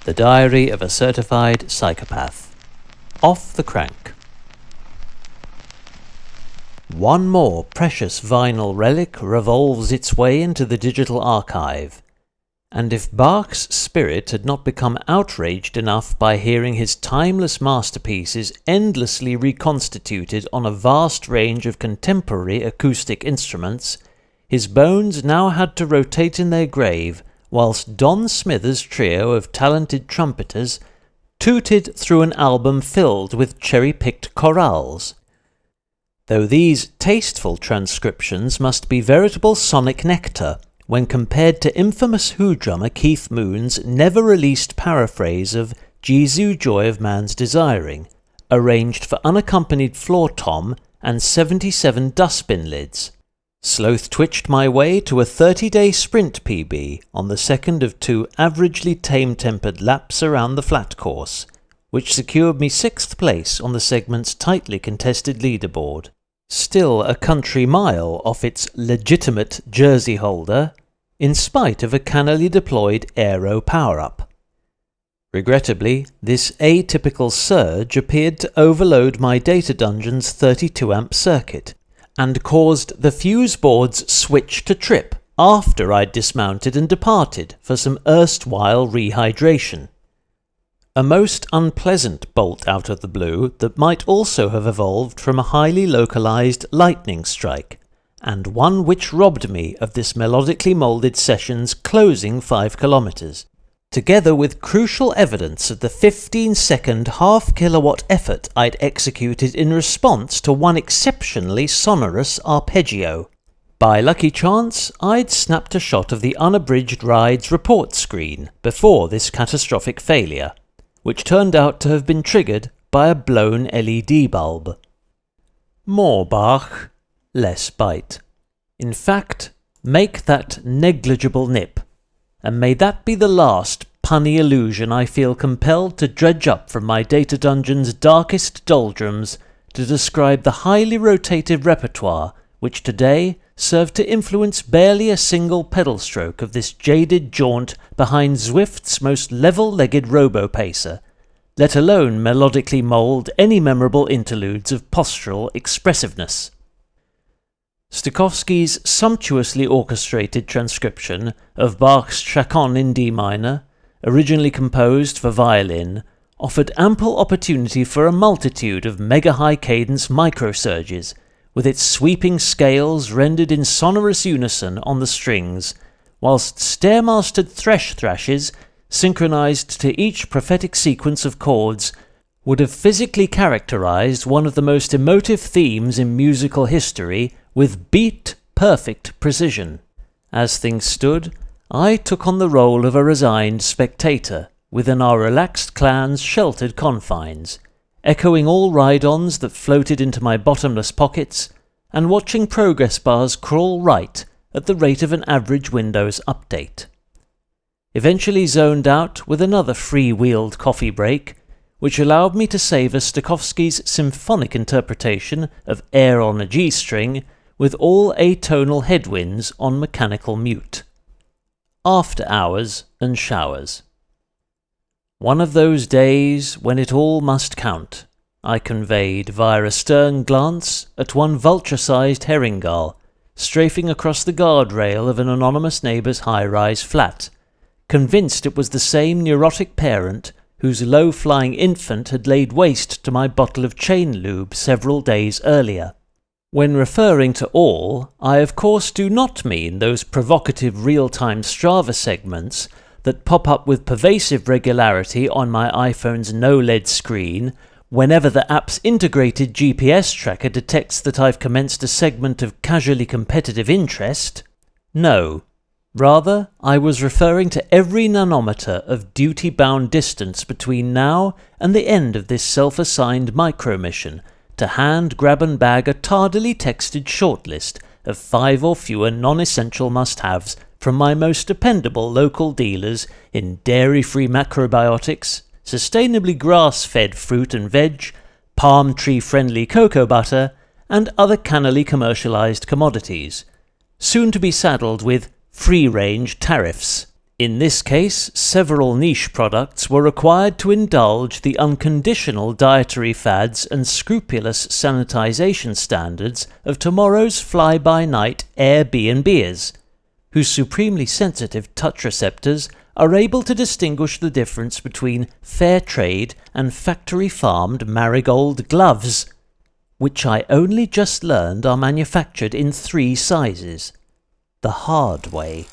The Diary of a Certified Psychopath. Off the crank. One more precious vinyl relic revolves its way into the digital archive, and if Bach's spirit had not become outraged enough by hearing his timeless masterpieces endlessly reconstituted on a vast range of contemporary acoustic instruments, his bones now had to rotate in their grave whilst Don Smithers' trio of talented trumpeters tooted through an album filled with cherry-picked chorales. Though these tasteful transcriptions must be veritable sonic nectar when compared to infamous Who drummer Keith Moon's never-released paraphrase of Jesu Joy of Man's Desiring, arranged for unaccompanied floor tom and 77 dustbin lids. Sloth twitched my way to a 30-day sprint PB on the second of 2 averagely tame-tempered laps around the flat course, which secured me 6th place on the segment's tightly contested leaderboard. Still a country mile off its legitimate jersey holder, in spite of a cannily deployed aero power-up. Regrettably, this atypical surge appeared to overload my data dungeon's 32-amp circuit, and caused the fuse board's switch to trip after I'd dismounted and departed for some erstwhile rehydration. A most unpleasant bolt out of the blue that might also have evolved from a highly localized lightning strike, and one which robbed me of this melodically moulded session's closing 5 kilometers, together with crucial evidence of the 15-second half-kilowatt effort I'd executed in response to one exceptionally sonorous arpeggio. By lucky chance, I'd snapped a shot of the unabridged ride's report screen before this catastrophic failure, which turned out to have been triggered by a blown LED bulb. More Bach, less bite. In fact, make that negligible nip, and may that be the last punny illusion I feel compelled to dredge up from my data dungeon's darkest doldrums to describe the highly rotated repertoire which today served to influence barely a single pedal stroke of this jaded jaunt behind Zwift's most level-legged robo-pacer, let alone melodically mould any memorable interludes of postural expressiveness. Stokowski's sumptuously orchestrated transcription of Bach's Chaconne in D minor, originally composed for violin, offered ample opportunity for a multitude of mega-high cadence microsurges, with its sweeping scales rendered in sonorous unison on the strings, whilst stairmastered thrashes, synchronized to each prophetic sequence of chords, would have physically characterized one of the most emotive themes in musical history with beat-perfect precision. As things stood, I took on the role of a resigned spectator within our relaxed clan's sheltered confines, echoing all ride-ons that floated into my bottomless pockets, and watching progress bars crawl right at the rate of an average Windows update. Eventually zoned out with another free-wheeled coffee break, which allowed me to savour Stokowski's symphonic interpretation of Air on a G-string with all atonal headwinds on mechanical mute. After hours and showers. One of those days when it all must count, I conveyed via a stern glance at one vulture-sized herring gull strafing across the guardrail of an anonymous neighbour's high-rise flat, convinced it was the same neurotic parent whose low-flying infant had laid waste to my bottle of chain lube several days earlier. When referring to all, I of course do not mean those provocative real-time Strava segments that pop up with pervasive regularity on my iPhone's no-LED screen whenever the app's integrated GPS tracker detects that I've commenced a segment of casually competitive interest. No. Rather, I was referring to every nanometer of duty-bound distance between now and the end of this self-assigned micro-mission to hand, grab and bag a tardily texted shortlist of 5 or fewer non-essential must-haves from my most dependable local dealers in dairy-free macrobiotics, sustainably grass-fed fruit and veg, palm tree-friendly cocoa butter, and other cannily commercialized commodities, soon to be saddled with free-range tariffs. In this case, several niche products were required to indulge the unconditional dietary fads and scrupulous sanitization standards of tomorrow's fly-by-night Airbnbers, whose supremely sensitive touch receptors are able to distinguish the difference between fair trade and factory-farmed marigold gloves, which I only just learned are manufactured in 3 sizes, the hard way.